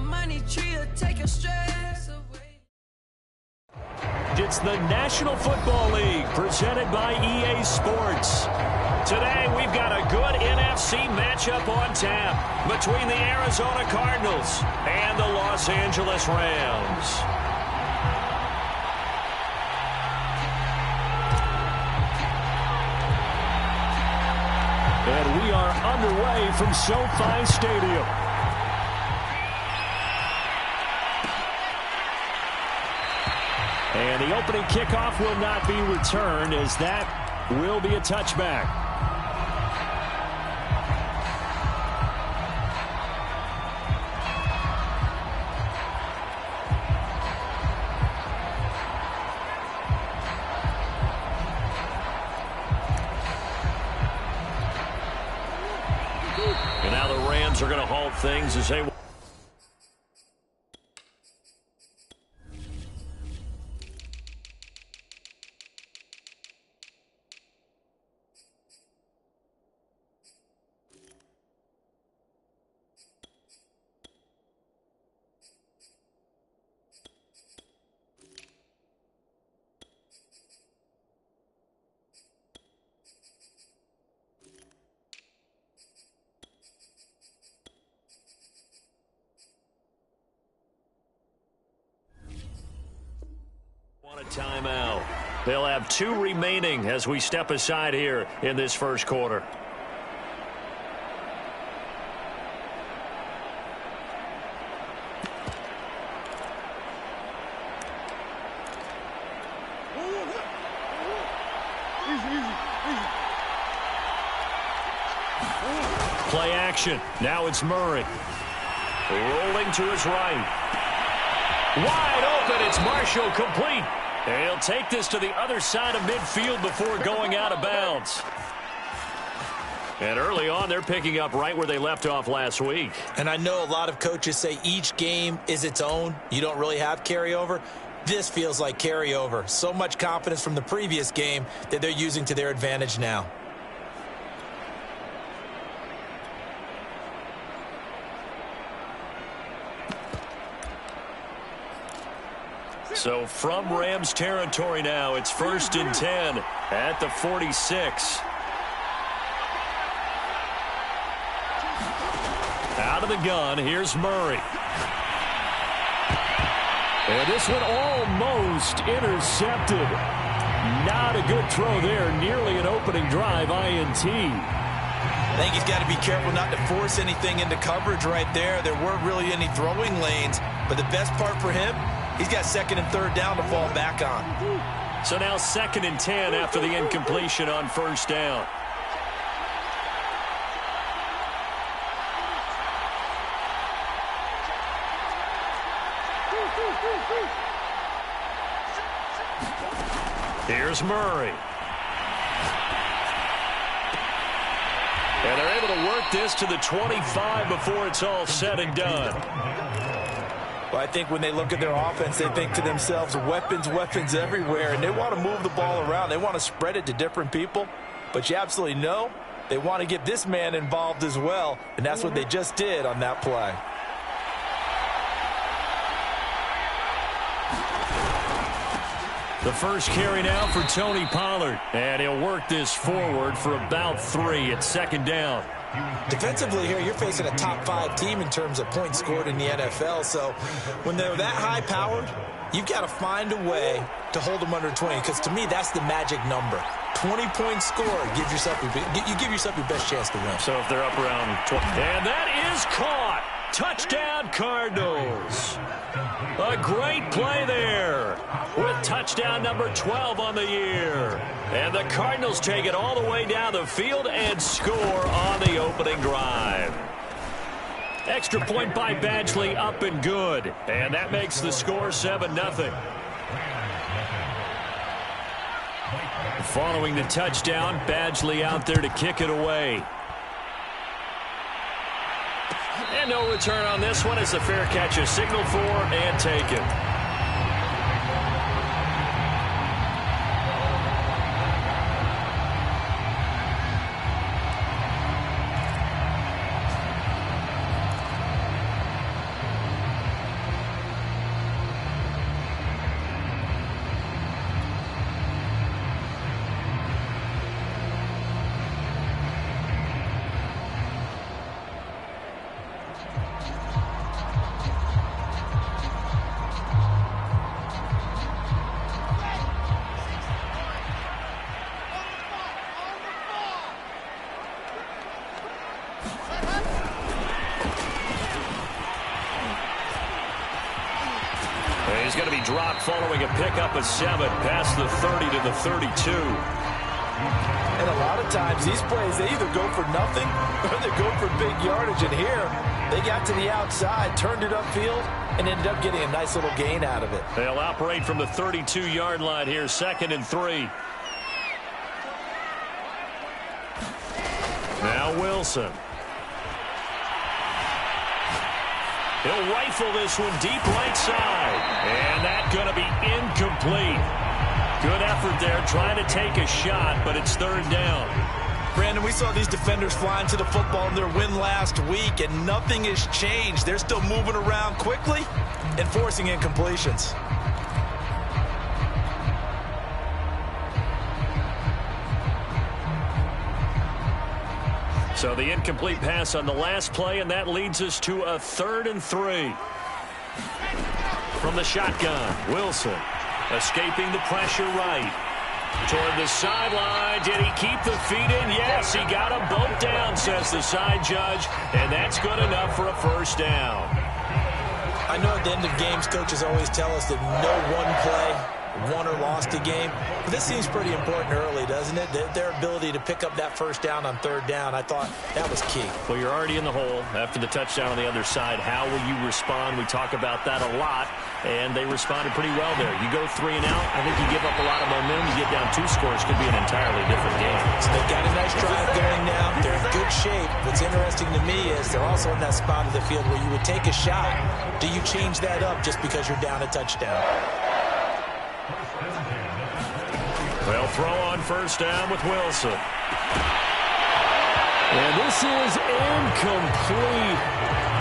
money tree will take your stress away. It's the National Football League presented by EA Sports. Today we've got a good NFC matchup on tap between the Arizona Cardinals and the Los Angeles Rams. And we are underway from SoFi Stadium. And the opening kickoff will not be returned, as that will be a touchback. And now the Rams are going to halt things as they... a timeout. They'll have 2 remaining as we step aside here in this first quarter. Play action. Now it's Murray. Rolling to his right. Wide open. It's Marshall, complete. And he'll take this to the other side of midfield before going out of bounds. And early on, they're picking up right where they left off last week. And I know a lot of coaches say each game is its own. You don't really have carryover. This feels like carryover. So much confidence from the previous game that they're using to their advantage now. So from Rams territory now, it's 1st and 10 at the 46. Out of the gun, here's Murray. And this one almost intercepted. Not a good throw there, nearly an opening drive, INT. I think he's got to be careful not to force anything into coverage right there. There weren't really any throwing lanes, but the best part for him, he's got 2nd and 3rd down to fall back on. So now 2nd and 10 after the incompletion on 1st down. Here's Murray. And they're able to work this to the 25 before it's all said and done. Well, I think when they look at their offense, they think to themselves, weapons, weapons everywhere, and they want to move the ball around. They want to spread it to different people, but you absolutely know they want to get this man involved as well, and that's what they just did on that play. The first carry now for Tony Pollard, and he'll work this forward for about 3 at 2nd down. Defensively here, you're facing a top 5 team in terms of points scored in the NFL, so when they're that high-powered, you've got to find a way to hold them under 20, because to me, that's the magic number. 20-point score, you give yourself your best chance to win. So if they're up around 20. And that is caught. Touchdown, Cardinals. A great play there with touchdown number 12 on the year. And the Cardinals take it all the way down the field and score on the opening drive. Extra point by Badgley, up and good. And that makes the score 7-0. Following the touchdown, Badgley out there to kick it away. And no return on this one as the fair catch is signaled for and taken. And he's going to be dropped following a pickup of 7 past the 30 to the 32. And a lot of times these plays, they either go for nothing or they go for big yardage. And here, they got to the outside, turned it upfield, and ended up getting a nice little gain out of it. They'll operate from the 32-yard line here, 2nd and 3. Now Wilson. He'll rifle this one deep right side. And that's going to be incomplete. Good effort there trying to take a shot, but it's 3rd down. Brandon, we saw these defenders flying to the football in their win last week, and nothing has changed. They're still moving around quickly and forcing incompletions. So the incomplete pass on the last play, and that leads us to a 3rd and 3. From the shotgun, Wilson escaping the pressure right. Toward the sideline. Did he keep the feet in? Yes, he got them both down, says the side judge, and that's good enough for a 1st down. I know at the end of games, coaches always tell us that no one play won or lost a game. But this seems pretty important early, doesn't it? Their ability to pick up that 1st down on 3rd down, I thought that was key. Well, you're already in the hole after the touchdown on the other side. How will you respond? We talk about that a lot, and they responded pretty well there. You go 3 and out, I think you give up a lot of momentum. You get down 2 scores, could be an entirely different game. So they've got a nice drive going now. They're in good shape. What's interesting to me is they're also in that spot of the field where you would take a shot. Do you change that up just because you're down a touchdown? They'll throw on 1st down with Wilson. And this is incomplete.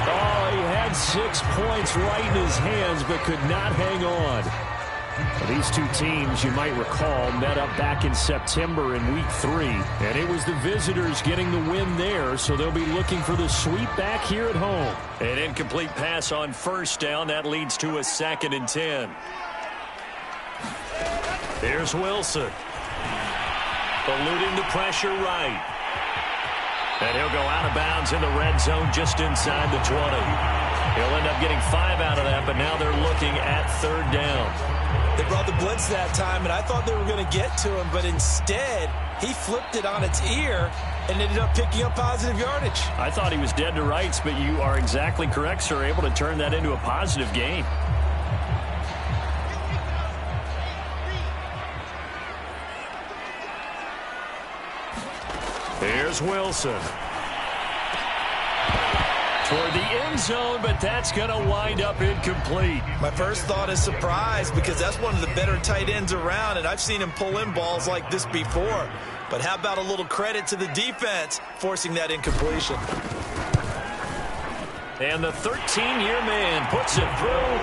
Oh, he had 6 points right in his hands but could not hang on. Well, these two teams, you might recall, met up back in September in Week 3. And it was the visitors getting the win there, so they'll be looking for the sweep back here at home. An incomplete pass on 1st down. That leads to a 2nd and 10. Here's Wilson. Eluding the pressure right. And he'll go out of bounds in the red zone just inside the 20. He'll end up getting 5 out of that, but now they're looking at 3rd down. They brought the blitz that time, and I thought they were going to get to him, but instead he flipped it on its ear and ended up picking up positive yardage. I thought he was dead to rights, but you are exactly correct, sir, able to turn that into a positive gain. Here's Wilson. Toward the end zone, but that's going to wind up incomplete. My first thought is surprise because that's one of the better tight ends around, and I've seen him pull in balls like this before. But how about a little credit to the defense forcing that incompletion? And the 13-year man puts it through.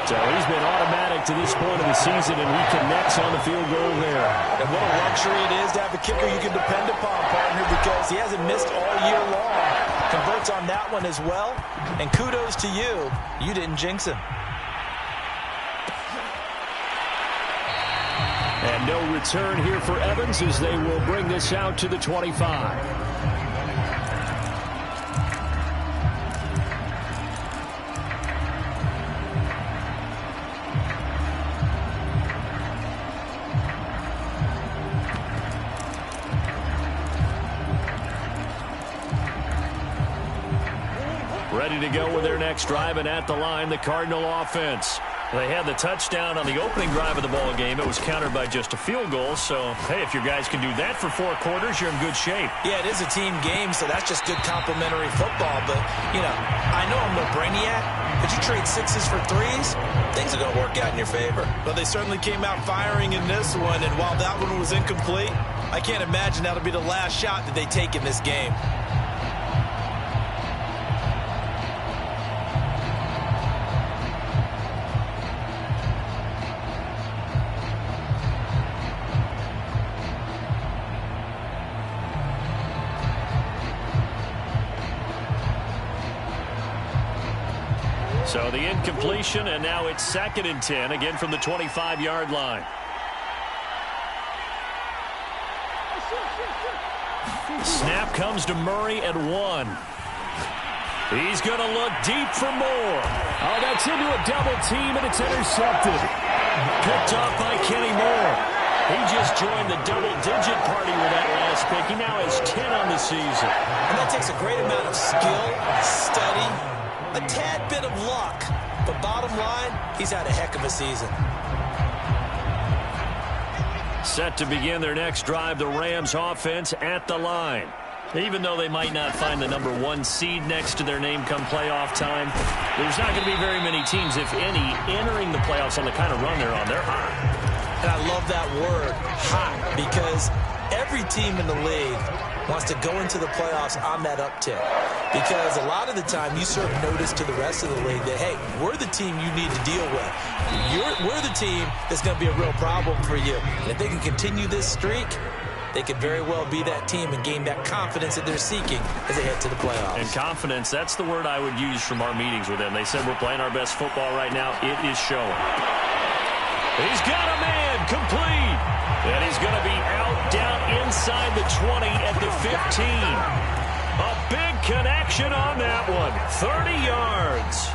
So he's been automatic to this point of the season, and he connects on the field goal there. And what a luxury it is to have a kicker you can depend upon, partner, because he hasn't missed all year long. Converts on that one as well. And kudos to you. You didn't jinx him. And no return here for Evans as they will bring this out to the 25. Ready to go with their next drive, and at the line, the Cardinal offense. They had the touchdown on the opening drive of the ball game. It was countered by just a field goal. So, hey, if your guys can do that for 4 quarters, you're in good shape. Yeah, it is a team game, so that's just good complimentary football. But, you know, I know I'm no brainiac, but you trade 6s for 3s, things are going to work out in your favor. But they certainly came out firing in this one, and while that one was incomplete, I can't imagine that'll be the last shot that they take in this game. So the incompletion, and now it's 2nd and 10, again from the 25-yard line. Snap comes to Murray at 1. He's going to look deep for more. Oh, that's into a double team, and it's intercepted. Picked off by Kenny Moore. He just joined the double-digit party with that last pick. He now has 10 on the season. And that takes a great amount of skill, study, a tad bit of luck. But bottom line, he's had a heck of a season. Set to begin their next drive, the Rams offense at the line. Even though they might not find the number 1 seed next to their name come playoff time, there's not going to be very many teams, if any, entering the playoffs on the kind of run they're on. They're hot. And I love that word, hot, because every team in the league wants to go into the playoffs on that uptick. Because a lot of the time you serve notice to the rest of the league that, hey, we're the team you need to deal with. We're the team that's going to be a real problem for you. And if they can continue this streak, they could very well be that team and gain that confidence that they're seeking as they head to the playoffs. And confidence, that's the word I would use from our meetings with them. They said we're playing our best football right now. It is showing. He's got a man complete. And he's going to be out down inside the 20 at the 15. A big connection on that one. 30 yards.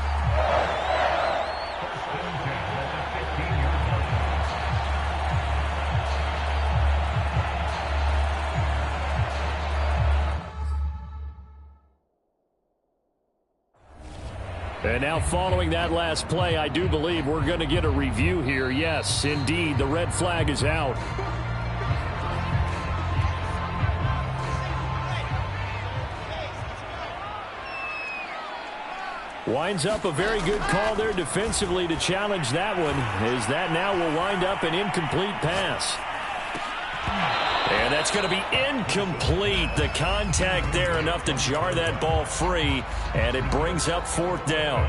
And now following that last play, I do believe we're going to get a review here. Yes, indeed, the red flag is out. Winds up a very good call there defensively to challenge that one, as that now will wind up an incomplete pass. And that's going to be incomplete. The contact there enough to jar that ball free, and it brings up 4th down.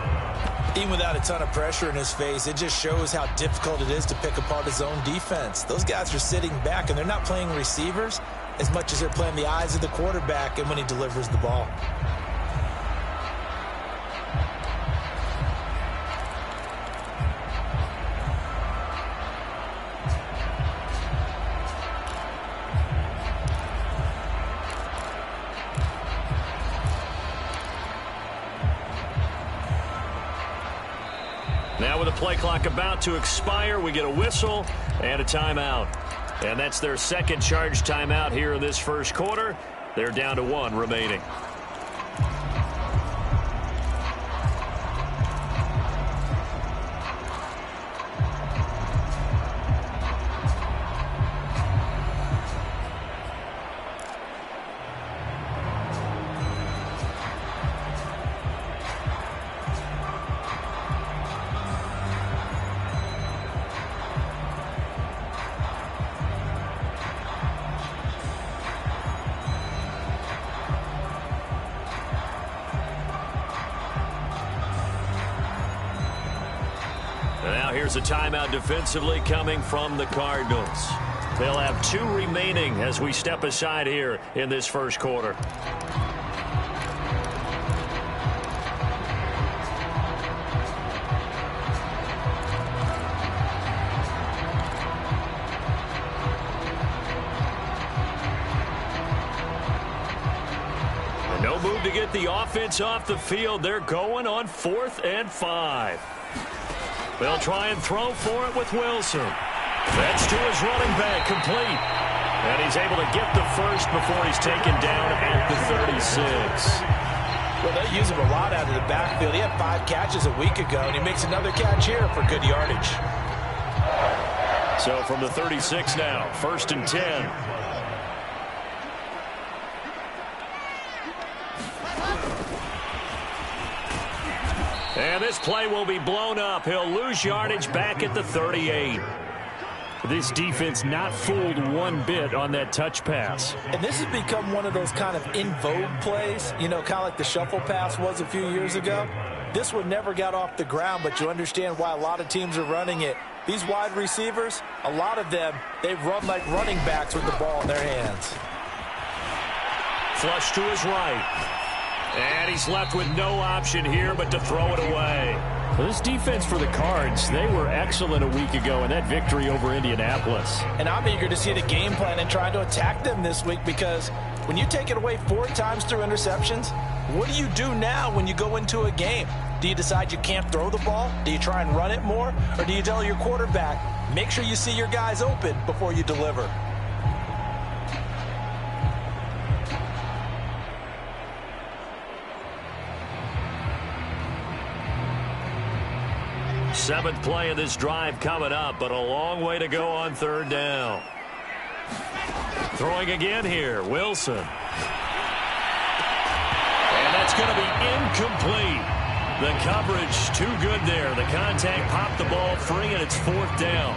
Even without a ton of pressure in his face, it just shows how difficult it is to pick apart his own defense. Those guys are sitting back, and they're not playing receivers as much as they're playing the eyes of the quarterback and when he delivers the ball. Now with the play clock about to expire, we get a whistle and a timeout. And that's their second charge timeout here in this first quarter. They're down to 1 remaining. Now here's a timeout defensively coming from the Cardinals. They'll have 2 remaining as we step aside here in this first quarter. No move to get the offense off the field. They're going on 4th and 5. They'll try and throw for it with Wilson. That's to his running back, complete. And he's able to get the first before he's taken down at the 36. Well, they use him a lot out of the backfield. He had 5 catches a week ago, and he makes another catch here for good yardage. So from the 36 now, 1st and 10. And this play will be blown up. He'll lose yardage back at the 38. This defense not fooled one bit on that touch pass. And this has become one of those kind of in vogue plays, you know, kind of like the shuffle pass was a few years ago. This one never got off the ground, but you understand why a lot of teams are running it. These wide receivers, a lot of them, they run like running backs with the ball in their hands. Flush to his right. And he's left with no option here but to throw it away. Well, this defense for the Cards, they were excellent a week ago in that victory over Indianapolis. And I'm eager to see the game plan and trying to attack them this week because When you take it away 4 times through interceptions, what do you do now when you go into a game? Do you decide you can't throw the ball? Do you try and run it more? Or do you tell your quarterback, make sure you see your guys open before you deliver? Seventh play of this drive coming up, but a long way to go on third down. Throwing again here, Wilson. And that's going to be incomplete. The coverage too good there. The contact popped the ball free, and it's fourth down.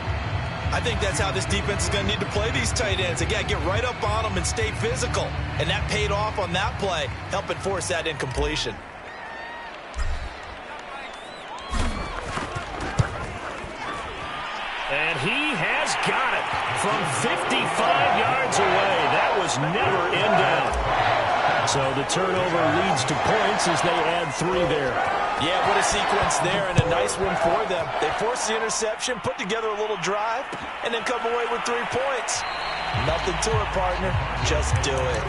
I think that's how this defense is going to need to play these tight ends. They got to get right up on them and stay physical. And that paid off on that play, helping force that incompletion. And he has got it from 55 yards away. That was never in doubt. So the turnover leads to points as they add 3 there. Yeah, what a sequence there, and a nice one for them. They forced the interception, put together a little drive, and then come away with 3 points. Nothing to it, partner. Just do it.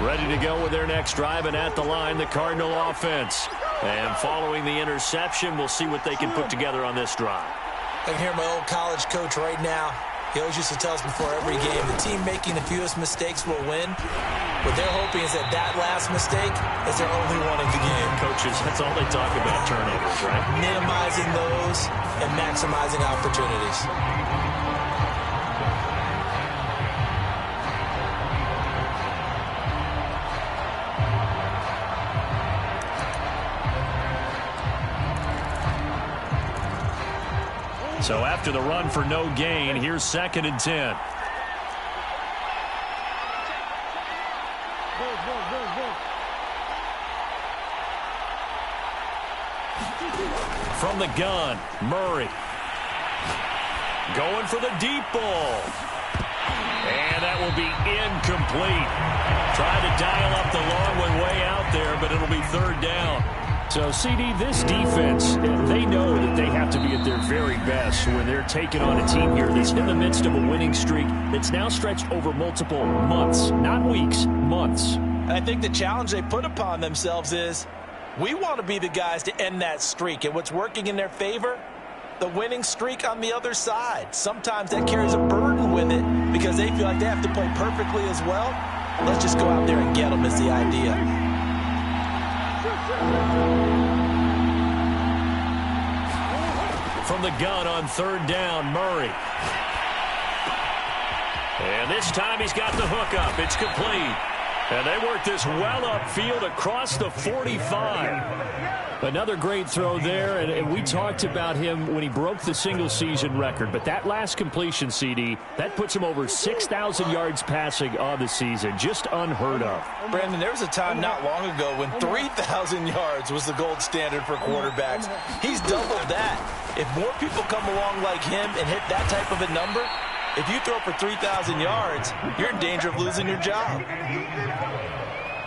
Ready to go with their next drive, and at the line, the Cardinal offense. And following the interception, we'll see what they can put together on this drive. I can hear my old college coach right now. He always used to tell us before every game, the team making the fewest mistakes will win. What they're hoping is that that last mistake is their only one of the game. Coaches, that's all they talk about, turnovers, right? Minimizing those and maximizing opportunities. So after the run for no gain, here's 2nd and 10. From the gun, Murray. Going for the deep ball. And that will be incomplete. Trying to dial up the long one way out there, but it'll be 3rd down. So, CD, this defense, they know that they have to be at their very best when they're taking on a team here that's in the midst of a winning streak that's now stretched over multiple months, not weeks, months. And I think the challenge they put upon themselves is, we want to be the guys to end that streak. And what's working in their favor? The winning streak on the other side. Sometimes that carries a burden with it because they feel like they have to play perfectly as well. Let's just go out there and get them is the idea. From the gun on 3rd down, Murray. And this time he's got the hook up. It's complete. And they work this well upfield across the 45. Another great throw there, and we talked about him when he broke the single-season record. But that last completion, CD, that puts him over 6,000 yards passing on the season. Just unheard of. Brandon, there was a time not long ago when 3,000 yards was the gold standard for quarterbacks. He's doubled that. If more people come along like him and hit that type of a number, if you throw for 3,000 yards, you're in danger of losing your job.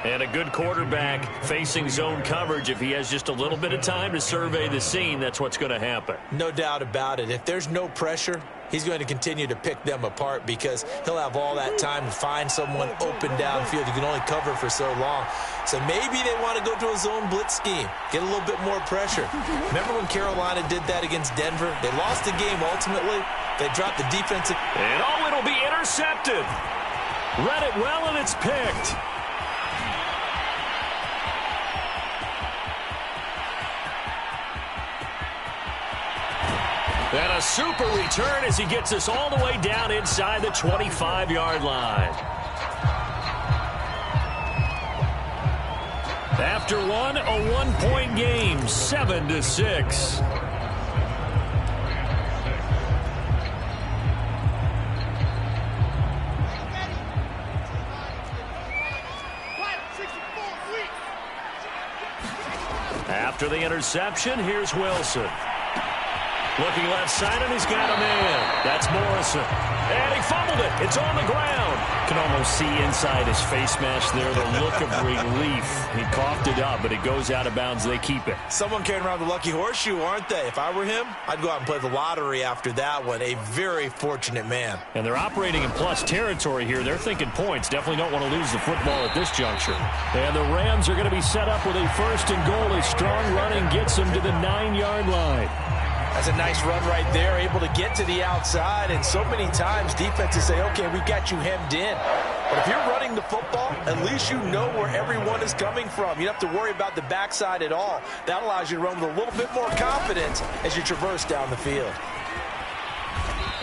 And a good quarterback facing zone coverage, if he has just a little bit of time to survey the scene, that's what's going to happen. No doubt about it. If there's no pressure, he's going to continue to pick them apart because he'll have all that time to find someone open downfield. You can only cover for so long. So maybe they want to go to a zone blitz scheme, get a little bit more pressure. Remember when Carolina did that against Denver? They lost the game ultimately. They dropped the defensive. And it'll be intercepted. Read it well, and it's picked. And a super return as he gets us all the way down inside the 25-yard line. After one, a one-point game, 7-6. After the interception, here's Wilson. Looking left side, and he's got a man. That's Morrison. And he fumbled it. It's on the ground. Can almost see inside his face mask there, the look of relief. He coughed it up, but it goes out of bounds. They keep it. Someone carrying around the lucky horseshoe, aren't they? If I were him, I'd go out and play the lottery after that one. A very fortunate man. And they're operating in plus territory here. They're thinking points. Definitely don't want to lose the football at this juncture. And the Rams are going to be set up with a first and goal. A strong running gets them to the 9-yard line. That's a nice run right there, able to get to the outside. And so many times defenses say, okay, we got you hemmed in. But if you're running the football, at least you know where everyone is coming from. You don't have to worry about the backside at all. That allows you to run with a little bit more confidence as you traverse down the field.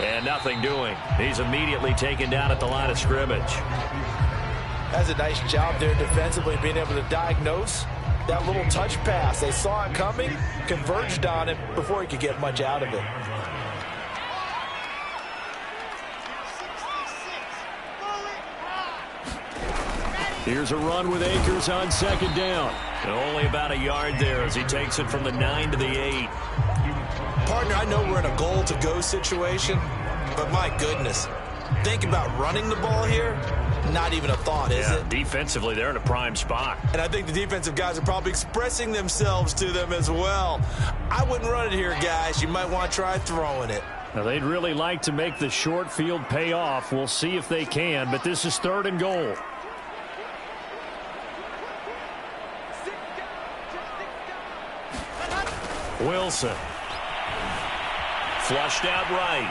And nothing doing. He's immediately taken down at the line of scrimmage. That's a nice job there defensively, being able to diagnose that little touch pass. They saw it coming, converged on it before he could get much out of it. Here's a run with Akers on second down. And only about a yard there as he takes it from the 9 to the 8. Partner, I know we're in a goal-to-go situation, but my goodness, think about running the ball here. Not even a thought, is it? Defensively, they're in a prime spot. And I think the defensive guys are probably expressing themselves to them as well. I wouldn't run it here, guys. You might want to try throwing it. Now, they'd really like to make the short field pay off. We'll see if they can, but this is 3rd and goal. Wilson. Flushed out right.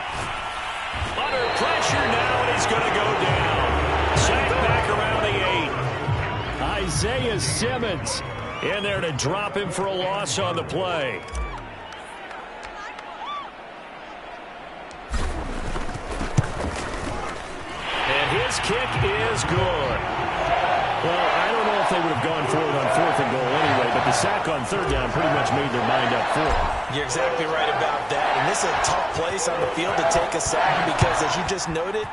Under pressure now, and he's going to go down. Sacked back around the 8. Isaiah Simmons in there to drop him for a loss on the play. And his kick is good. Well, I don't know if they would have gone for it on 4th and goal anyway, but the sack on 3rd down pretty much made their mind up for it. You're exactly right about that. And this is a tough place on the field to take a sack because, as you just noted,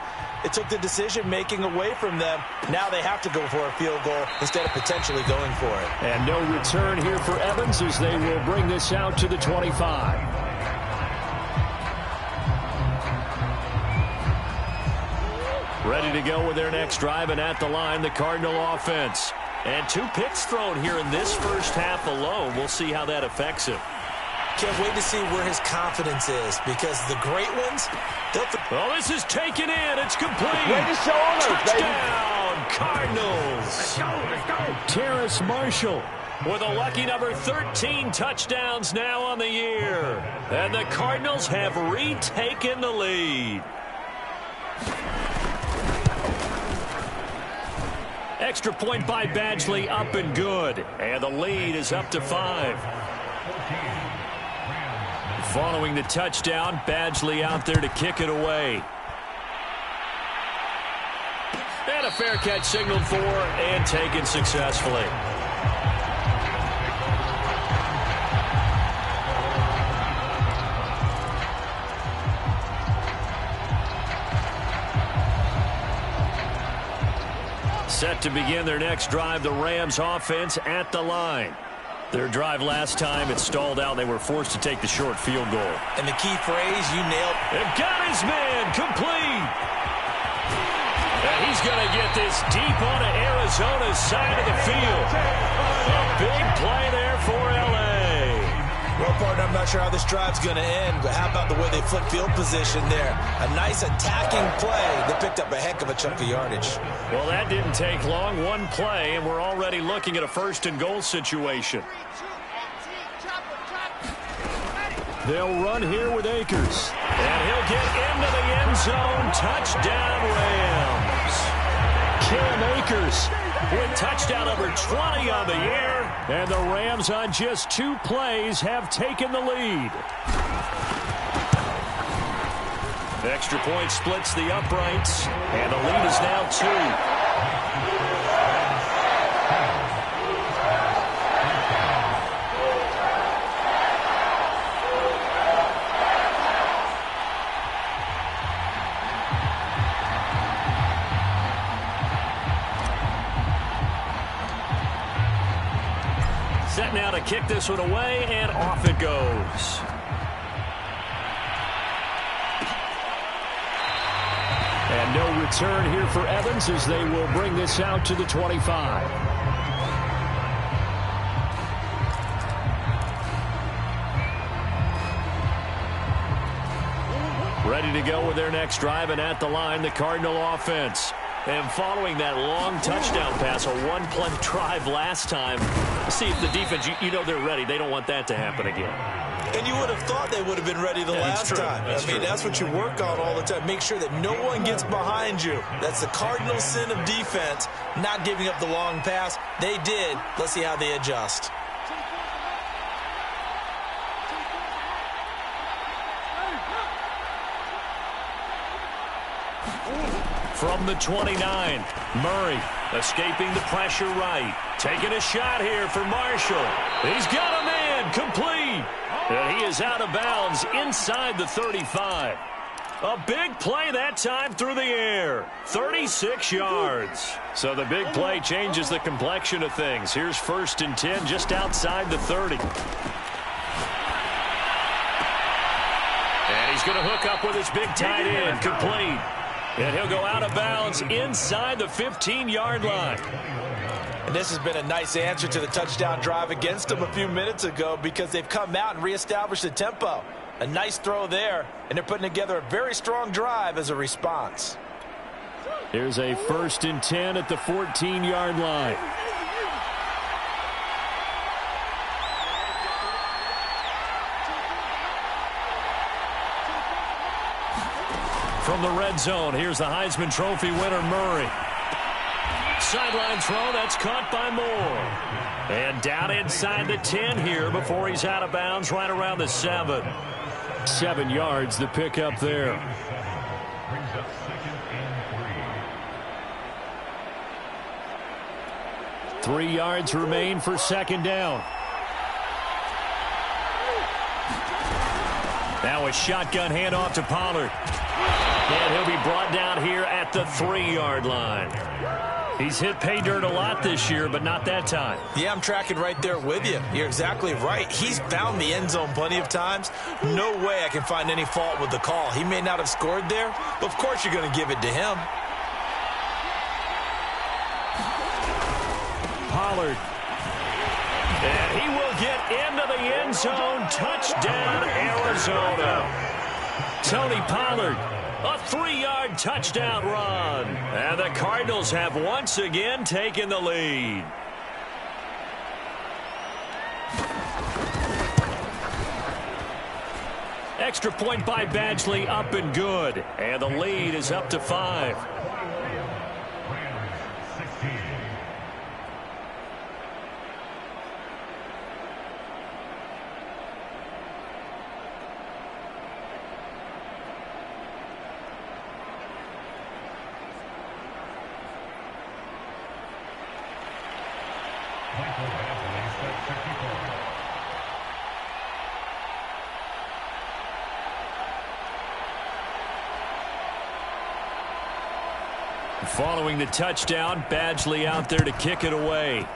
it took the decision-making away from them. Now they have to go for a field goal instead of potentially going for it. And no return here for Evans as they will bring this out to the 25. Ready to go with their next drive, and at the line, the Cardinal offense. And 2 picks thrown here in this first half alone. We'll see how that affects him. Can't wait to see where his confidence is because the great ones, they'll... Oh, this is taken in. It's complete. Touchdown, Cardinals. Let's go. Terrace Marshall with a lucky number 13 touchdowns now on the year. And the Cardinals have retaken the lead. Extra point by Badgley, up and good. And the lead is up to 5. Following the touchdown, Badgley out there to kick it away. And a fair catch signaled for and taken successfully. Set to begin their next drive, the Rams offense at the line. Their drive last time, it stalled out. They were forced to take the short field goal. And the key phrase, you nailed. They've got his man complete. And he's going to get this deep onto Arizona's side of the field. A big play there for L.A. Well, partner, I'm not sure how this drive's going to end, but how about the way they flip field position there? A nice attacking play that picked up a heck of a chunk of yardage. Well, that didn't take long. One play, and we're already looking at a 1st and goal situation. They'll run here with Akers. And he'll get into the end zone. Touchdown, Rams. Cam Akers with touchdown number 20 on the year. And the Rams on just 2 plays have taken the lead. Extra point splits the uprights. And the lead is now 2. Set now to kick this one away, and off it goes. And no return here for Evans as they will bring this out to the 25. Ready to go with their next drive, and at the line, the Cardinal offense. And following that long touchdown pass, a one-play drive last time, see if the defense, you know they're ready. They don't want that to happen again. And you would have thought they would have been ready the last time. That's what you work on all the time. Make sure that no one gets behind you. That's the cardinal sin of defense, not giving up the long pass. They did. Let's see how they adjust. From the 29, Murray escaping the pressure right. Taking a shot here for Marshall. He's got a man, complete. And he is out of bounds inside the 35. A big play that time through the air. 36 yards. So the big play changes the complexion of things. Here's 1st and 10 just outside the 30. And he's going to hook up with his big tight end, complete. And he'll go out of bounds inside the 15-yard line. And this has been a nice answer to the touchdown drive against them a few minutes ago because they've come out and reestablished the tempo. A nice throw there, and they're putting together a very strong drive as a response. Here's a 1st and 10 at the 14-yard line. From the red zone, here's the Heisman Trophy winner, Murray. Sideline throw, that's caught by Moore. And down inside the 10 here before he's out of bounds right around the 7. 7 yards, the pickup there. Three yards remain for 2nd down. Now a shotgun handoff to Pollard. And he'll be brought down here at the 3-yard line. He's hit pay dirt a lot this year, but not that time. Yeah, I'm tracking right there with you. You're exactly right. He's found the end zone plenty of times. No way I can find any fault with the call. He may not have scored there, but of course you're going to give it to him. Pollard. And he will get into the end zone. Touchdown, Arizona. Tony Pollard. A 3-yard touchdown run. And the Cardinals have once again taken the lead. Extra point by Badgley, up and good. And the lead is up to 5. Following the touchdown, Badgley out there to kick it away.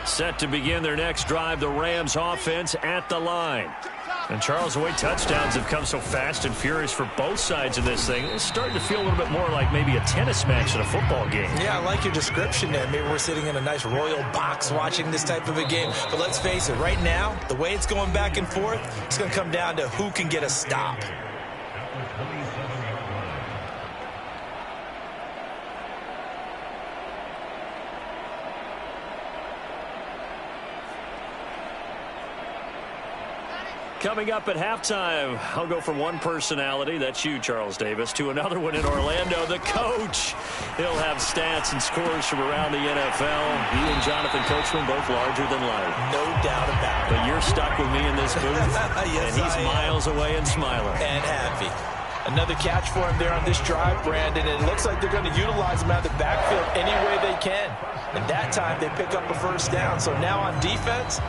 Set to begin their next drive, the Rams offense at the line. And Charles, the way touchdowns have come so fast and furious for both sides of this thing, it's starting to feel a little bit more like maybe a tennis match in a football game. Yeah, I like your description there. Maybe we're sitting in a nice royal box watching this type of a game. But let's face it, right now, the way it's going back and forth, it's going to come down to who can get a stop. Coming up at halftime, I'll go from one personality, that's you, Charles Davis, to another one in Orlando, the coach. He'll have stats and scores from around the NFL. He and Jonathan Coachman both larger than life. No doubt about it. But you're stuck with me in this booth, yes, and he's miles away and smiling. And happy. Another catch for him there on this drive, Brandon, and it looks like they're going to utilize him out of the backfield any way they can. And that time they pick up a first down. So now on defense,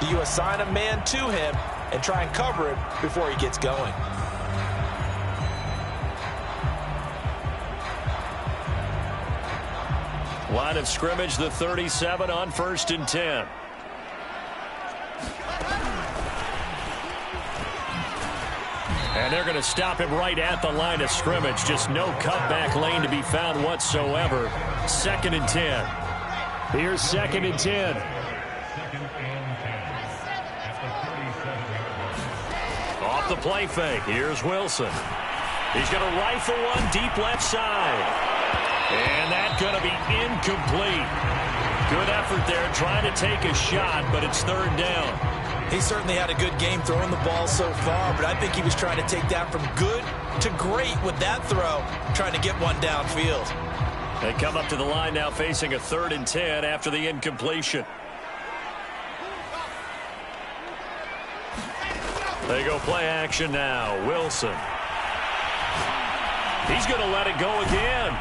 you assign a man to him and try and cover it before he gets going. Line of scrimmage, the 37 on 1st and 10. And they're going to stop him right at the line of scrimmage. Just no cutback lane to be found whatsoever. 2nd and 10. Here's 2nd and 10. Off the play fake. Here's Wilson. He's going to rifle one deep left side. And that's going to be incomplete. Good effort there trying to take a shot, but it's 3rd down. He certainly had a good game throwing the ball so far, but I think he was trying to take that from good to great with that throw, trying to get one downfield. They come up to the line now facing a 3rd and 10 after the incompletion. They go play action now. Wilson. He's going to let it go again.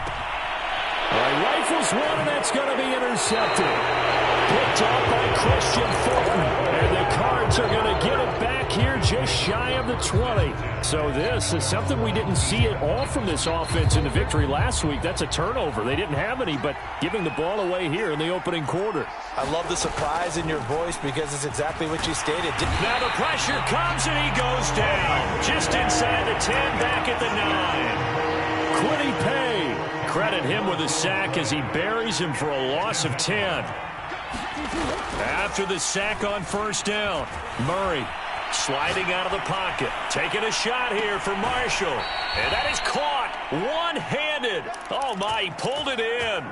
Rifles one, and that's going to be intercepted. Picked off by Christian Fulton. And the Cards are going to get it back here just shy of the 20. So this is something we didn't see at all from this offense in the victory last week. That's a turnover. They didn't have any, but giving the ball away here in the opening quarter. I love the surprise in your voice because it's exactly what you stated. Now the pressure comes, and he goes down. Just inside the 10, back at the 9. Quiddy Pay. Credit him with a sack as he buries him for a loss of 10. After the sack on 1st down, Murray sliding out of the pocket, taking a shot here for Marshall. And that is caught one-handed. Oh, my, he pulled it in.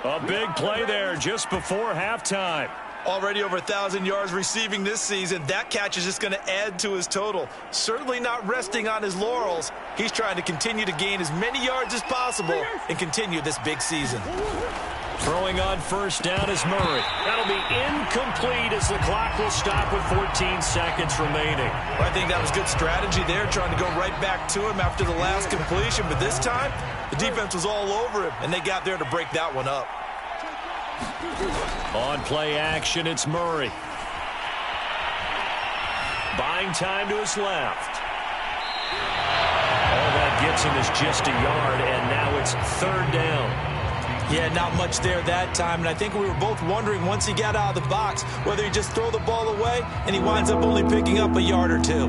A big play there just before halftime. Already over 1,000 yards receiving this season. That catch is just going to add to his total. Certainly not resting on his laurels. He's trying to continue to gain as many yards as possible and continue this big season. Throwing on 1st down is Murray. That'll be incomplete as the clock will stop with 14 seconds remaining. I think that was good strategy there, trying to go right back to him after the last completion. But this time, the defense was all over him, and they got there to break that one up. On play action, it's Murray. Buying time to his left. All that gets him is just a yard, and now it's 3rd down. Yeah, not much there that time, and I think we were both wondering once he got out of the box whether he just throw the ball away, and he winds up only picking up a yard or 2.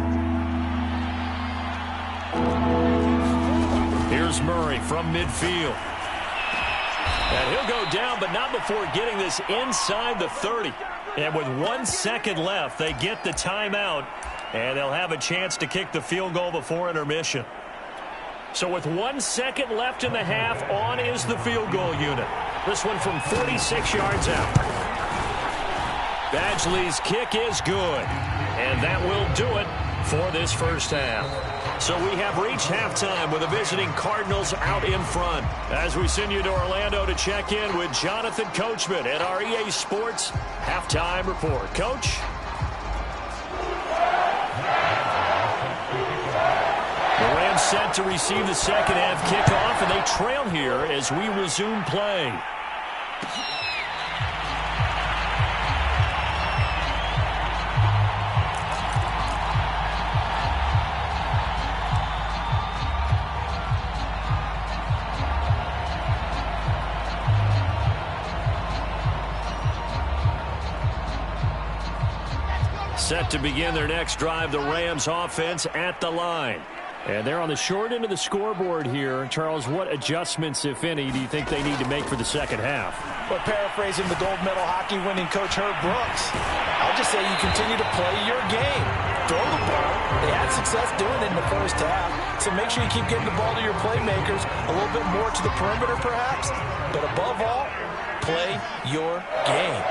Here's Murray from midfield. And he'll go down, but not before getting this inside the 30. And with 1 second left, they get the timeout, and they'll have a chance to kick the field goal before intermission. So with 1 second left in the half, on is the field goal unit. This one from 46 yards out. Badgley's kick is good, and that will do it for this first half. So we have reached halftime with the visiting Cardinals out in front. As we send you to Orlando to check in with Jonathan Coachman at our EA Sports Halftime Report. Coach? The Rams set to receive the second half kickoff, and they trail here as we resume play. Set to begin their next drive, the Rams offense at the line. And they're on the short end of the scoreboard here. Charles, what adjustments, if any, do you think they need to make for the second half? Well, paraphrasing the gold medal hockey winning coach Herb Brooks, I'll just say you continue to play your game. Throw the ball. They had success doing it in the first half, so make sure you keep getting the ball to your playmakers, a little bit more to the perimeter perhaps, but above all, play your game.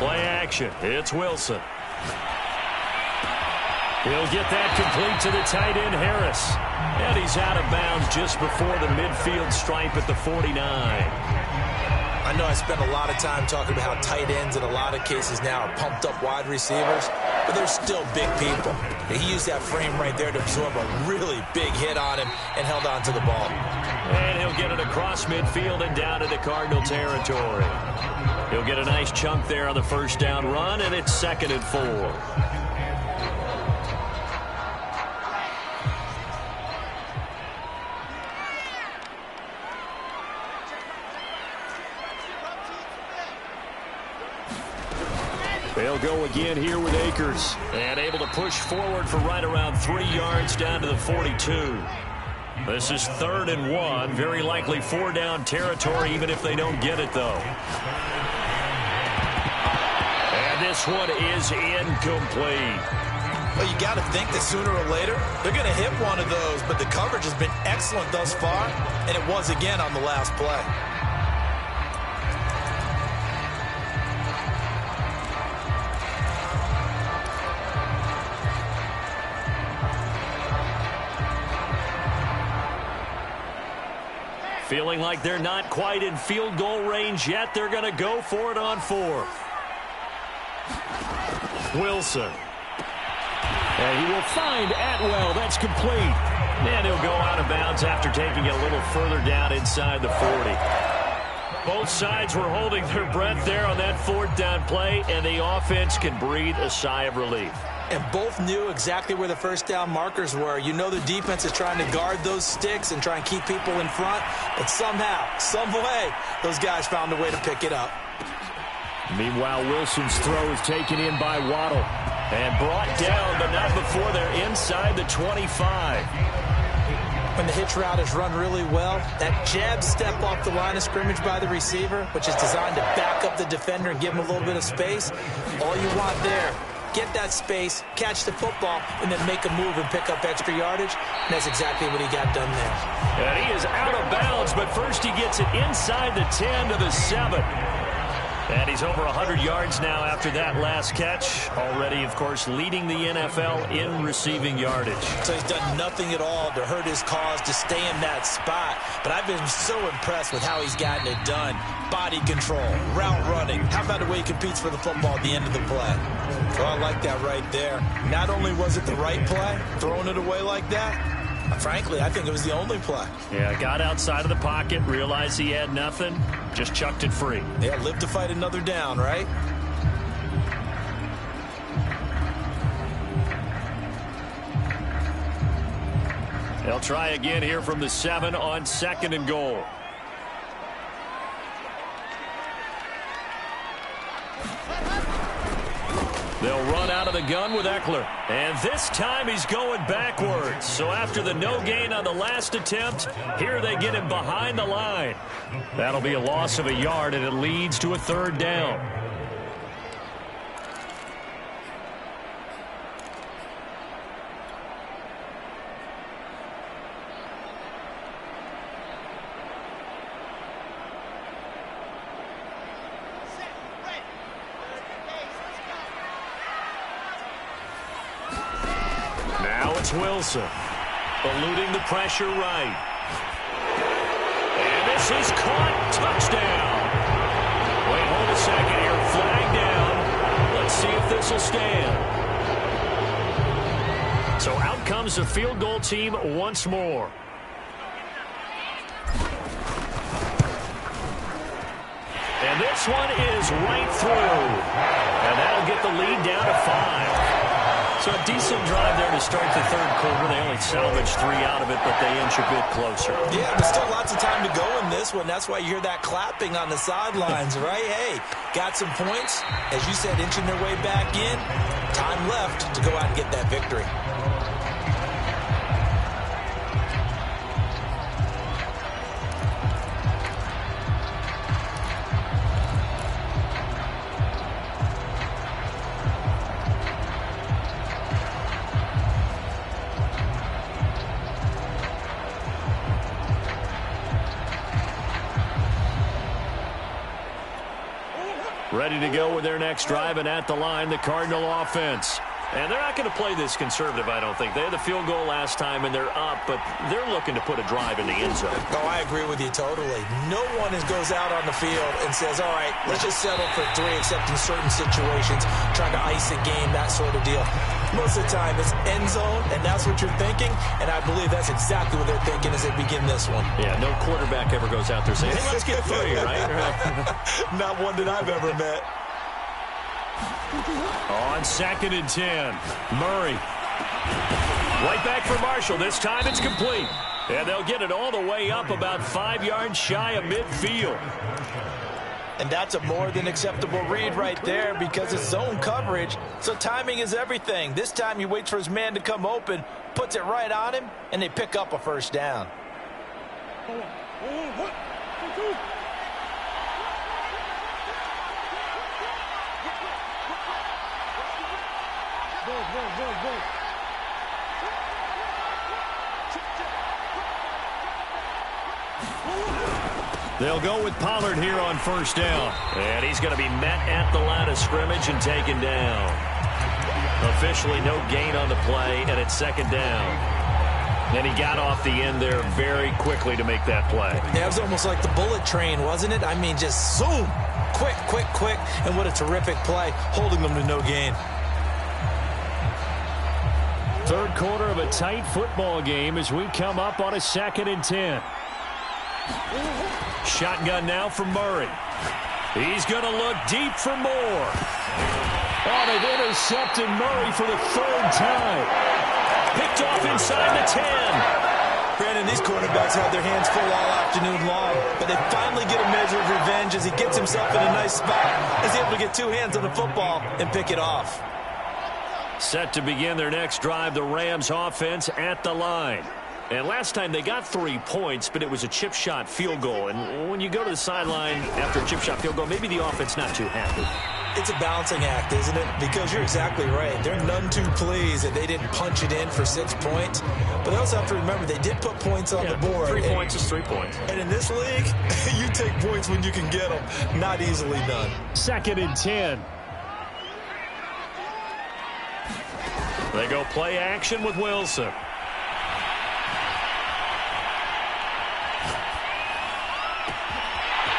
Play action. It's Wilson. He'll get that complete to the tight end, Harris. And he's out of bounds just before the midfield stripe at the 49. I know I spend a lot of time talking about how tight ends in a lot of cases now are pumped up wide receivers, but they're still big people. He used that frame right there to absorb a really big hit on him and held on to the ball. And he'll get it across midfield and down into Cardinal territory. He'll get a nice chunk there on the first down run, and it's 2nd and 4. They'll go again here with Akers. And able to push forward for right around 3 yards down to the 42. This is 3rd and 1. Very likely 4-down territory, even if they don't get it, though. And this one is incomplete. Well, you got to think that sooner or later, they're going to hit one of those, but the coverage has been excellent thus far, and it was again on the last play. Feeling like they're not quite in field goal range yet. They're going to go for it on 4th. Wilson. And he will find Atwell. That's complete. And he'll go out of bounds after taking it a little further down inside the 40. Both sides were holding their breath there on that 4th down play, and the offense can breathe a sigh of relief. And both knew exactly where the first down markers were. You know the defense is trying to guard those sticks and try and keep people in front. But somehow, some way, those guys found a way to pick it up. Meanwhile, Wilson's throw is taken in by Waddle. And brought down, but not before they're inside the 25. When the hitch route is run really well, that jab step off the line of scrimmage by the receiver, which is designed to back up the defender and give him a little bit of space, all you want there. Get that space, catch the football, and then make a move and pick up extra yardage. And that's exactly what he got done there. And he is out of bounds, but first he gets it inside the 10 to the 7. And he's over 100 yards now after that last catch. Already, of course, leading the NFL in receiving yardage. So he's done nothing at all to hurt his cause, to stay in that spot. But I've been so impressed with how he's gotten it done. Body control, route running. How about the way he competes for the football at the end of the play? So I like that right there. Not only was it the right play, throwing it away like that, frankly, I think it was the only play. Yeah, got outside of the pocket, realized he had nothing, just chucked it free. Yeah, live to fight another down, right? They'll try again here from the 7 on 2nd and goal. They'll run out of the gun with Eckler. And this time he's going backwards. So after the no gain on the last attempt, here they get him behind the line. That'll be a loss of a yard, and it leads to a 3rd down. Wilson eluding the pressure right. And this is caught. Touchdown. Wait, hold a second here. Flag down. Let's see if this will stand. So out comes the field goal team once more. And this one is right through. And that'll get the lead down to 5. So a decent drive there to start the 3rd quarter. They only salvaged 3 out of it, but they inch a bit closer. Yeah, but still lots of time to go in this one. That's why you hear that clapping on the sidelines, right? Hey, got some points. As you said, inching their way back in. Time left to go out and get that victory. Ready to go with their next drive, and at the line, the Cardinal offense. And they're not going to play this conservative, I don't think. They had the field goal last time, and they're up, but they're looking to put a drive in the end zone. Oh, I agree with you totally. No one goes out on the field and says, all right, let's just settle for 3, except in certain situations, trying to ice a game, that sort of deal. Most of the time, it's end zone, and that's what you're thinking, and I believe that's exactly what they're thinking as they begin this one. Yeah, no quarterback ever goes out there saying, hey, let's get 3, right? Not one that I've ever met. On 2nd and 10, Murray. Right back for Marshall. This time it's complete. And they'll get it all the way up about 5 yards shy of midfield. And that's a more than acceptable read right there because it's zone coverage, so timing is everything. This time he waits for his man to come open, puts it right on him, and they pick up a first down. They'll go with Pollard here on first down. And he's going to be met at the line of scrimmage and taken down. Officially no gain on the play, and it's 2nd down. And he got off the end there very quickly to make that play. Yeah, it was almost like the bullet train, wasn't it? I mean, just zoom. Quick, quick, quick. And what a terrific play, holding them to no gain. Third quarter of a tight football game as we come up on a 2nd and 10. Shotgun now for Murray. He's going to look deep for more. Oh, they've intercepted Murray for the 3rd time. Picked off inside the 10. Brandon, these quarterbacks had their hands full all afternoon long, but they finally get a measure of revenge as he gets himself in a nice spot. He's able to get 2 hands on the football and pick it off. Set to begin their next drive, the Rams offense at the line. And last time they got 3 points, but it was a chip shot field goal. And when you go to the sideline after a chip shot field goal, maybe the offense not too happy. It's a balancing act, isn't it? Because you're exactly right. They're none too pleased that they didn't punch it in for 6 points. But they also have to remember they did put points on the board. 3 points is 3 points. And in this league, you take points when you can get them. Not easily done. 2nd and 10. They go play action with Wilson.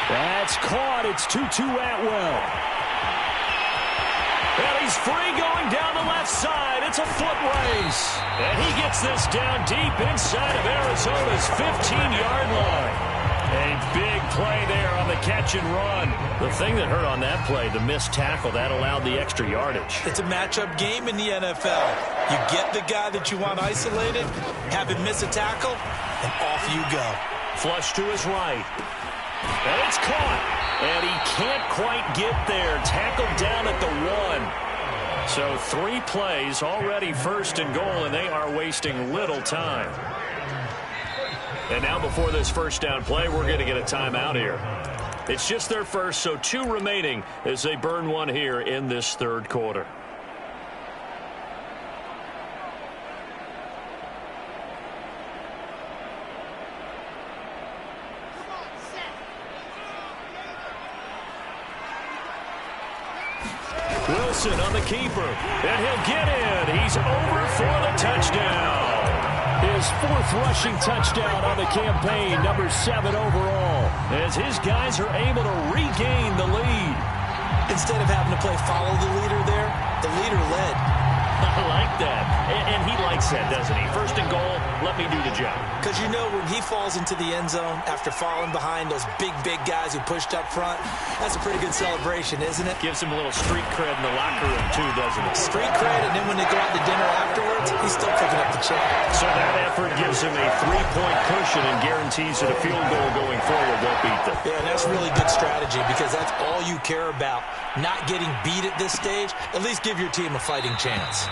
That's caught. It's 2-2 Atwell. And he's free going down the left side. It's a foot race. And he gets this down deep inside of Arizona's 15-yard line. A big play there on the catch and run. The thing that hurt on that play, the missed tackle, that allowed the extra yardage. It's a matchup game in the NFL. You get the guy that you want isolated, have him miss a tackle, and off you go. Flush to his right. And it's caught. And he can't quite get there. Tackled down at the 1. So 3 plays already 1st and goal, and they are wasting little time. And now before this first down play, we're going to get a timeout here. It's just their first, so 2 remaining as they burn 1 here in this 3rd quarter. Wilson on the keeper, and he'll get in. He's over for the touchdown. His 4th rushing touchdown on the campaign, number 7 overall, as his guys are able to regain the lead. Instead of having to play follow the leader there, the leader led. I like that. And he likes that, doesn't he? 1st and goal, let me do the job. Because you know when he falls into the end zone after falling behind those big guys who pushed up front, that's a pretty good celebration, isn't it? Gives him a little street cred in the locker room, too, doesn't it? Street cred, and then when they go out to dinner afterwards, he's still picking up the check. So that effort gives him a 3-point cushion and guarantees that a field goal going forward won't beat them. Yeah, and that's really good strategy because that's all you care about. Not getting beat at this stage, at least give your team a fighting chance.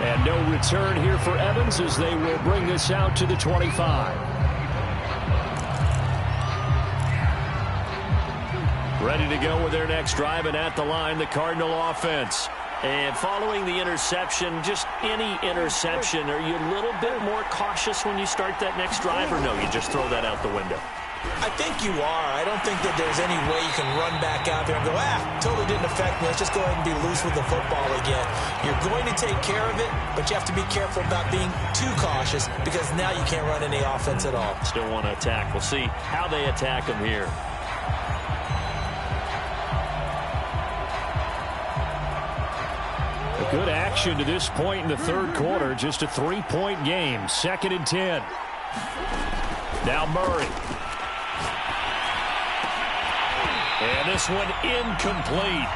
And no return here for Evans as they will bring this out to the 25. Ready to go with their next drive, and at the line, the Cardinal offense. And following the interception, just any interception, are you a little bit more cautious when you start that next drive, or no, you just throw that out the window? I think you are. I don't think that there's any way you can run back out there and go, totally didn't affect me. Let's just go ahead and be loose with the football again. You're going to take care of it, but you have to be careful about being too cautious because now you can't run any offense at all. Still want to attack. We'll see how they attack him here. A good action to this point in the third quarter. Just a 3-point game. 2nd and 10. Now Murray. And this one incomplete.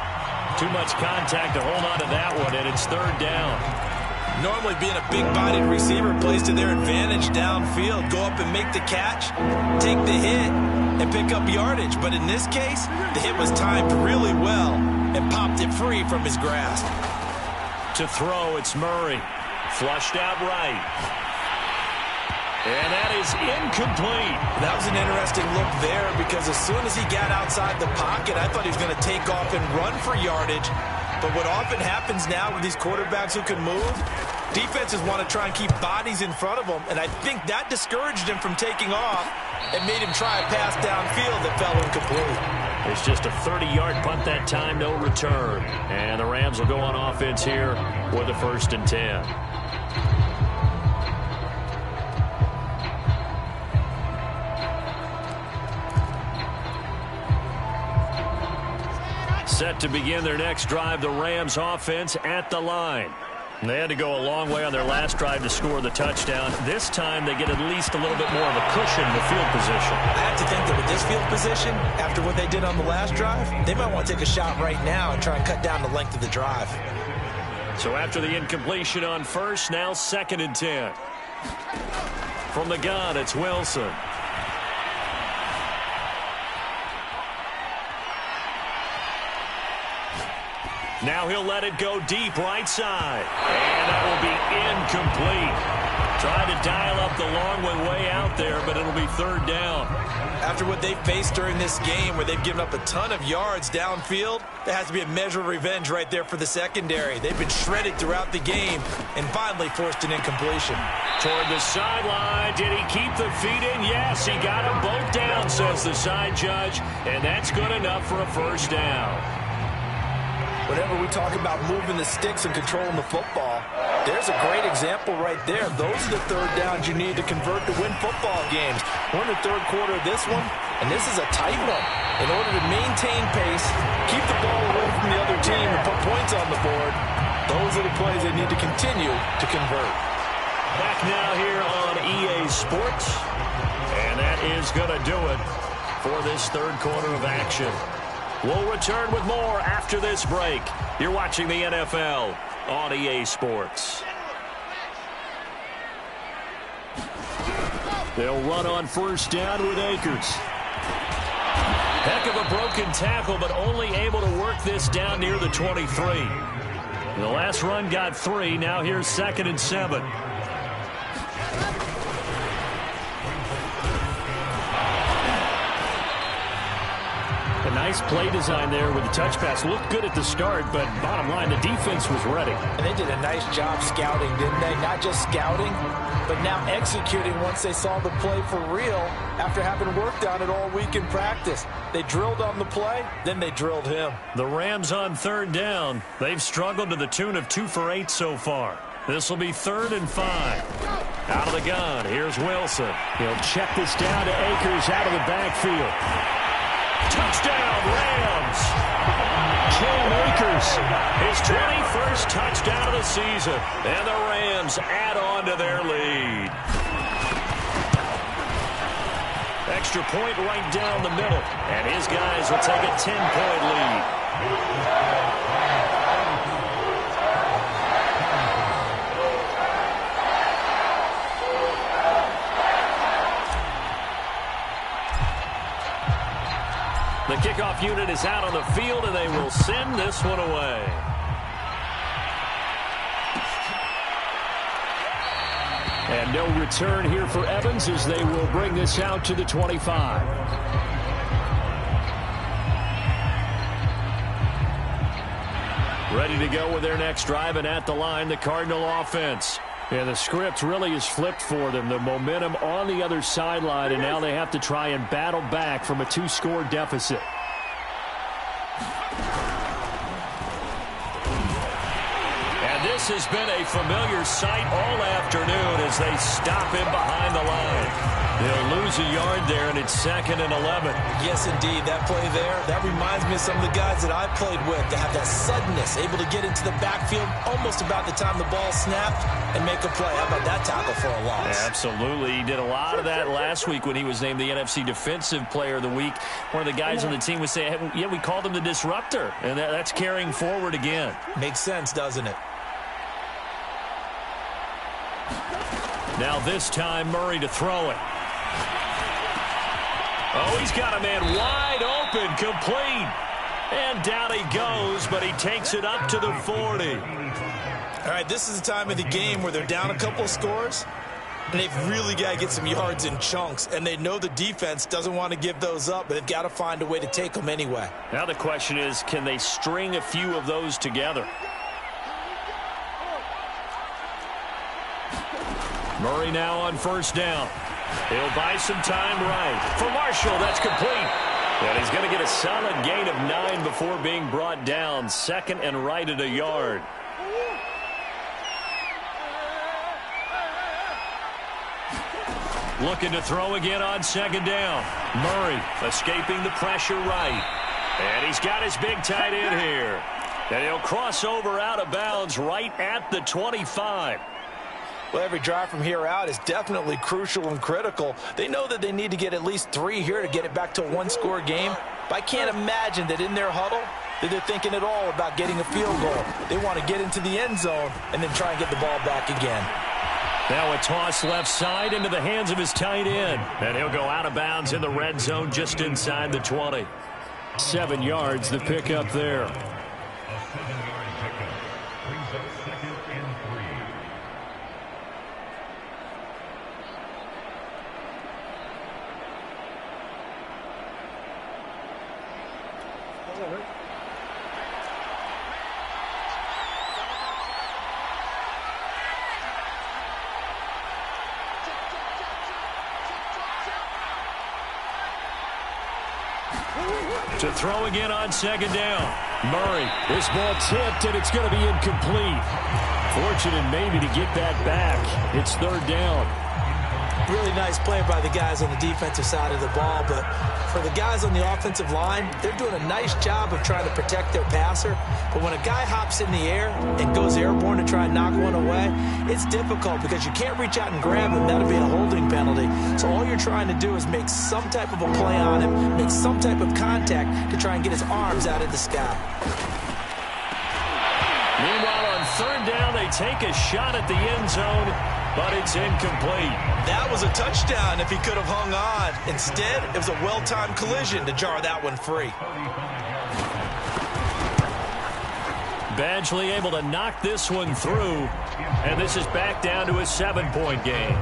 Too much contact to hold on to that one, and it's 3rd down. Normally being a big-bodied receiver plays to their advantage downfield. Go up and make the catch, take the hit, and pick up yardage. But in this case, the hit was timed really well and popped it free from his grasp. To throw, it's Murray. Flushed out right. And that is incomplete. That was an interesting look there because as soon as he got outside the pocket, I thought he was going to take off and run for yardage. But what often happens now with these quarterbacks who can move, defenses want to try and keep bodies in front of them, and I think that discouraged him from taking off and made him try a pass downfield that fell incomplete. It's just a 30-yard punt that time, no return. And the Rams will go on offense here with a 1st and 10. Set to begin their next drive, the Rams offense at the line. They had to go a long way on their last drive to score the touchdown. This time they get at least a little bit more of a cushion in the field position. I have to think that with this field position, after what they did on the last drive, they might want to take a shot right now and try and cut down the length of the drive. So after the incompletion on first, now 2nd and 10. From the gun, it's Wilson. Now he'll let it go deep right side. And that will be incomplete. Tried to dial up the long way out there, but it'll be 3rd down. After what they faced during this game where they've given up a ton of yards downfield, there has to be a measure of revenge right there for the secondary. They've been shredded throughout the game and finally forced an incompletion. Toward the sideline. Did he keep the feet in? Yes, he got them both down, says the side judge. And that's good enough for a 1st down. Whenever we talk about moving the sticks and controlling the football, there's a great example right there. Those are the 3rd downs you need to convert to win football games. We're in the 3rd quarter of this one, and this is a tight one. In order to maintain pace, keep the ball away from the other team, and put points on the board, those are the plays they need to continue to convert. Back now here on EA Sports, and that is going to do it for this 3rd quarter of action. We'll return with more after this break. You're watching the NFL on EA Sports. They'll run on 1st down with Akers. Heck of a broken tackle, but only able to work this down near the 23. The last run got 3. Now here's 2nd and 7. A nice play design there with the touch pass. Looked good at the start, but bottom line, the defense was ready. And they did a nice job scouting, didn't they? Not just scouting, but now executing once they saw the play for real after having worked on it all week in practice. They drilled on the play, then they drilled him. The Rams on 3rd down. They've struggled to the tune of 2 for 8 so far. This will be 3rd and 5. Out of the gun, here's Wilson. He'll check this down to Akers out of the backfield. Touchdown, Rams. Cam Akers, his 21st touchdown of the season. And the Rams add on to their lead. Extra point right down the middle. And his guys will take a 10-point lead. The kickoff unit is out on the field, and they will send this one away. And no return here for Evans as they will bring this out to the 25. Ready to go with their next drive, and at the line, the Cardinal offense. And the script really is flipped for them. The momentum on the other sideline, and now they have to try and battle back from a 2-score deficit. And this has been a familiar sight all afternoon as they stop him behind the line. They'll lose a yard there, and it's 2nd and 11. Yes, indeed. That play there, that reminds me of some of the guys that I've played with that have that suddenness, able to get into the backfield almost about the time the ball snapped and make a play. How about that tackle for a loss? Yeah, absolutely. He did a lot of that last week when he was named the NFC Defensive Player of the Week. One of the guys on the team would say, hey, yeah, we called him the disruptor, and that's carrying forward again. Makes sense, doesn't it? Now this time, Murray to throw it. Oh, he's got a man wide open, complete. And down he goes, but he takes it up to the 40. All right, this is the time of the game where they're down a couple of scores, and they've really got to get some yards in chunks, and they know the defense doesn't want to give those up, but they've got to find a way to take them anyway. Now the question is, can they string a few of those together? Murray now on 1st down. He'll buy some time right. For Marshall, that's complete. And he's going to get a solid gain of 9 before being brought down. 2nd and right at a yard. Looking to throw again on 2nd down. Murray escaping the pressure right. And he's got his big tight end here. And he'll cross over out of bounds right at the 25. Well, every drive from here out is definitely crucial and critical. They know that they need to get at least 3 here to get it back to a 1-score game. But I can't imagine that in their huddle that they're thinking at all about getting a field goal. They want to get into the end zone and then try and get the ball back again. Now a toss left side into the hands of his tight end. And he'll go out of bounds in the red zone just inside the 20. 7 yards the pickup there. To throw again on 2nd down. Murray, this ball tipped, and it's going to be incomplete. Fortunate maybe to get that back. It's 3rd down. Really nice play by the guys on the defensive side of the ball, but for the guys on the offensive line, they're doing a nice job of trying to protect their passer. But when a guy hops in the air and goes airborne to try and knock one away, it's difficult because you can't reach out and grab him. That'll be a holding penalty. So all you're trying to do is make some type of a play on him, make some type of contact to try and get his arms out of the sky. Meanwhile, on 3rd down, they take a shot at the end zone, but it's incomplete. That was a touchdown if he could have hung on. Instead, it was a well-timed collision to jar that one free. Badgley able to knock this one through, and this is back down to a 7-point game.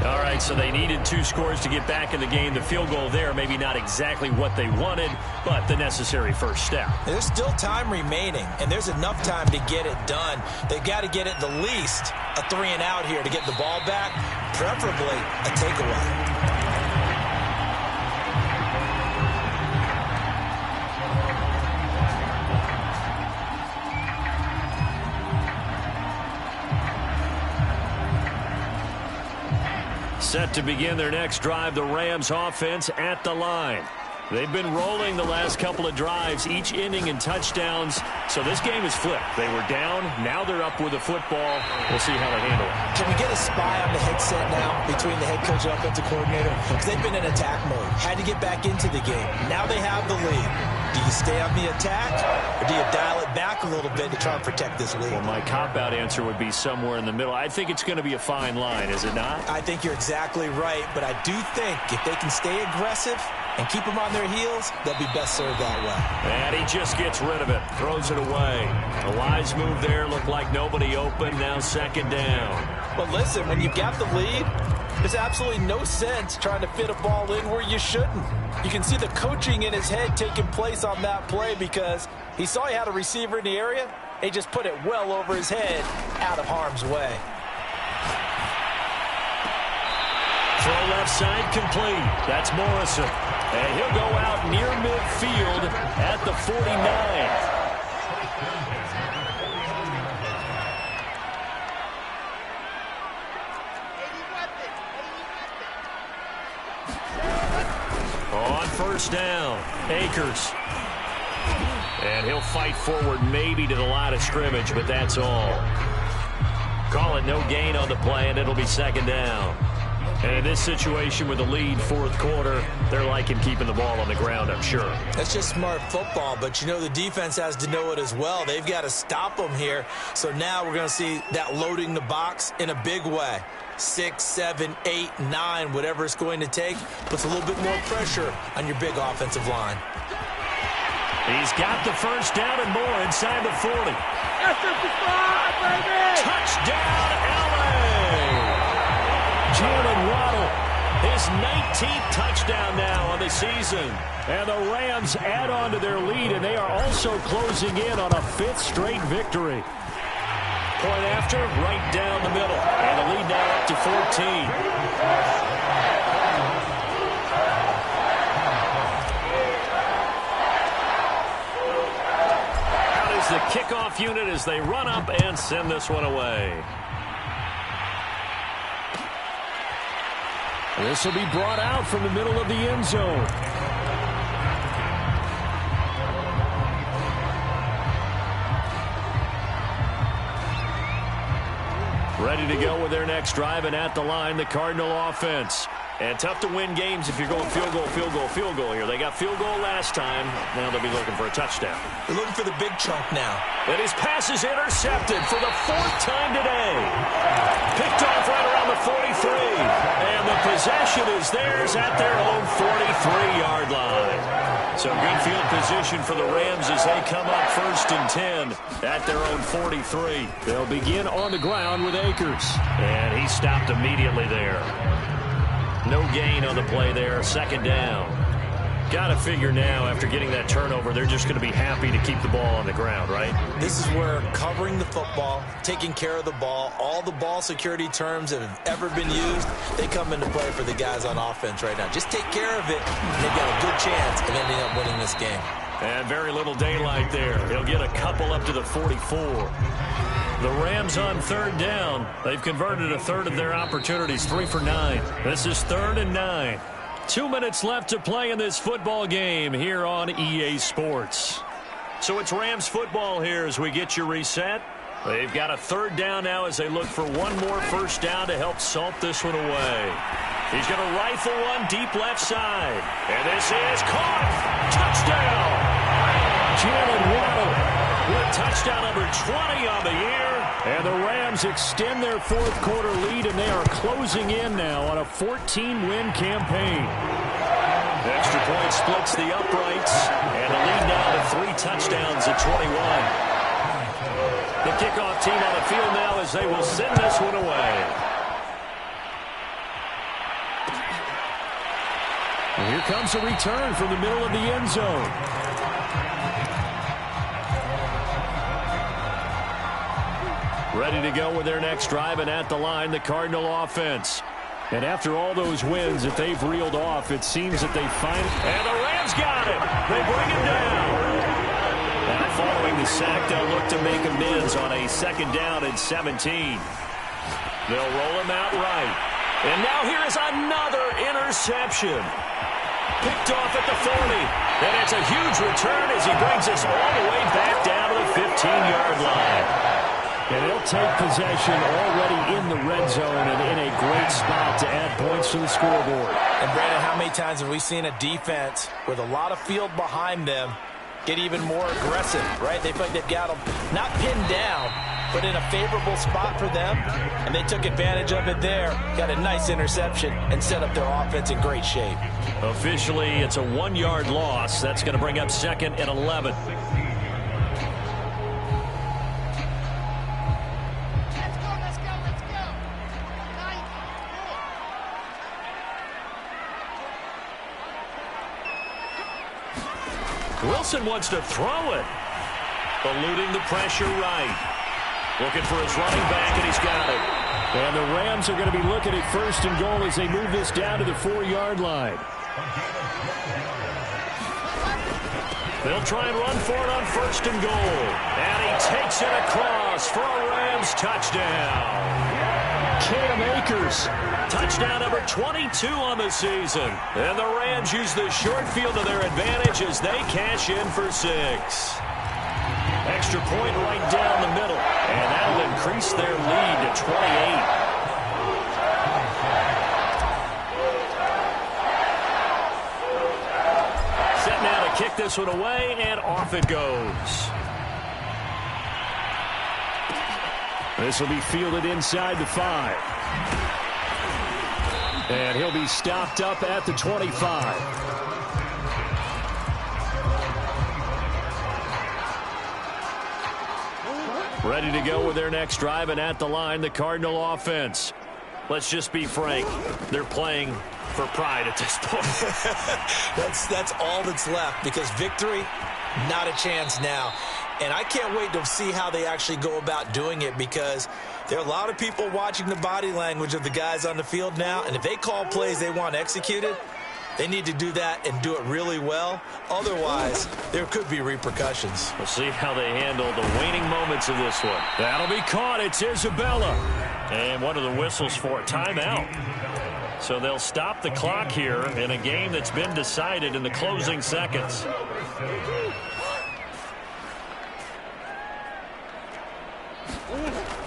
All right, so they needed 2 scores to get back in the game. The field goal there, maybe not exactly what they wanted, but the necessary first step. There's still time remaining, and there's enough time to get it done. They've got to get it the least a 3-and-out here to get the ball back, preferably a takeaway. Set to begin their next drive, the Rams offense at the line. They've been rolling the last couple of drives, each ending in touchdowns. So this game is flipped. They were down. Now they're up with the football. We'll see how they handle it. Can we get a spy on the headset now between the head coach and offensive coordinator? Because they've been in attack mode. Had to get back into the game. Now they have the lead. Do you stay on the attack, or do you dial it back a little bit to try and protect this lead? Well, my cop-out answer would be somewhere in the middle. I think it's going to be a fine line, is it not? I think you're exactly right, but I do think if they can stay aggressive and keep them on their heels, they'll be best served that way. And he just gets rid of it, throws it away. A wise move there, looked like nobody open, now 2nd down. But listen, when you've got the lead, there's absolutely no sense trying to fit a ball in where you shouldn't. You can see the coaching in his head taking place on that play because he saw he had a receiver in the area. He just put it well over his head, out of harm's way. left side complete. That's Morrison. And he'll go out near midfield at the 49. On first down, Akers. And he'll fight forward maybe to the line of scrimmage, but that's all. Call it no gain on the play, and it'll be second down. And in this situation with the lead fourth quarter, they're liking keeping the ball on the ground, I'm sure. That's just smart football, but you know the defense has to know it as well. They've got to stop them here. So now we're going to see that loading the box in a big way. 6, 7, 8, 9, whatever it's going to take, puts a little bit more pressure on your big offensive line. He's got the first down and more inside the 40. That's the spot, baby! Touchdown, LA! Jalen Waddle, his 19th touchdown now on the season. And the Rams add on to their lead, and they are also closing in on a 5th straight victory. Point after, right down the middle. And the lead now up to 14. Out is the kickoff unit as they run up and send this one away. This will be brought out from the middle of the end zone. Ready to go with their next drive, and at the line, the Cardinal offense. And tough to win games if you're going field goal, field goal, field goal here. They got field goal last time. Now they'll be looking for a touchdown. They're looking for the big chunk now. And his pass is intercepted for the 4th time today. Picked off right around the 43. And the possession is theirs at their own 43-yard line. So good field position for the Rams as they come up 1st and 10 at their own 43. They'll begin on the ground with Akers. And he stopped immediately there. No gain on the play there. Second down. Got to figure now, after getting that turnover, they're just going to be happy to keep the ball on the ground, right? This is where covering the football, taking care of the ball, all the ball security terms that have ever been used, they come into play for the guys on offense right now. Just take care of it, and they've got a good chance of ending up winning this game. And very little daylight there. He'll get a couple up to the 44. The Rams on 3rd down. They've converted a third of their opportunities, 3 for 9. This is 3rd and 9. 2 minutes left to play in this football game here on EA Sports. So it's Rams football here as we get you reset. They've got a 3rd down now as they look for one more first down to help salt this one away. He's going to rifle one deep left side. And this is caught. Touchdown. Jalen Waddle with touchdown number 20 on the year. And the Rams extend their 4th quarter lead, and they are closing in now on a 14-win campaign. The extra point splits the uprights, and the lead now to 3 touchdowns at 21. The kickoff team on the field now as they will send this one away. And here comes a return from the middle of the end zone. Ready to go with their next drive, and at the line, the Cardinal offense. And after all those wins that they've reeled off, it seems that they finally... And the Rams got it. They bring him down. Now following the sack, they'll look to make amends on a 2nd down and 17. They'll roll him out right. And now here is another interception. Picked off at the 40. And it's a huge return as he brings us all the way back down to the 15-yard line. And he'll take possession already in the red zone and in a great spot to add points to the scoreboard. And Brandon, how many times have we seen a defense with a lot of field behind them get even more aggressive, right? They feel like they've got them not pinned down, but in a favorable spot for them, and they took advantage of it there, got a nice interception, and set up their offense in great shape. Officially, it's a 1-yard loss. That's going to bring up 2nd and 11. Wilson wants to throw it. Eluding the pressure right. Looking for his running back, and he's got it. And the Rams are going to be looking at 1st and goal as they move this down to the 4-yard line. They'll try and run for it on 1st and goal. And he takes it across for a Rams touchdown. Cam Akers, touchdown number 22 on the season. And the Rams use the short field to their advantage as they cash in for 6. Extra point right down the middle. And that'll increase their lead to 28. Set now to kick this one away, and off it goes. This will be fielded inside the 5. And he'll be stopped up at the 25. Ready to go with their next drive, and at the line, the Cardinal offense. Let's just be frank. They're playing for pride at this point. That's all that's left, because victory, not a chance now. And I can't wait to see how they actually go about doing it, because there are a lot of people watching the body language of the guys on the field now, and if they call plays they want executed, they need to do that and do it really well. Otherwise, there could be repercussions. We'll see how they handle the waning moments of this one. That'll be caught. It's Isabella. And what are the whistles for? Timeout. So they'll stop the clock here in a game that's been decided in the closing seconds.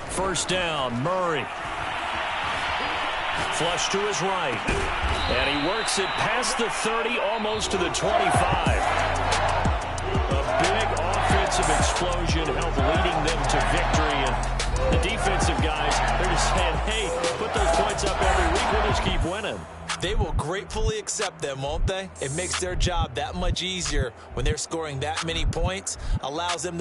First down, Murray. Flush to his right. And he works it past the 30, almost to the 25. A big offensive explosion helped leading them to victory. And the defensive guys, they're just saying, hey, put those points up every week. We'll just keep winning. They will gratefully accept them, won't they? It makes their job that much easier when they're scoring that many points. Allows them to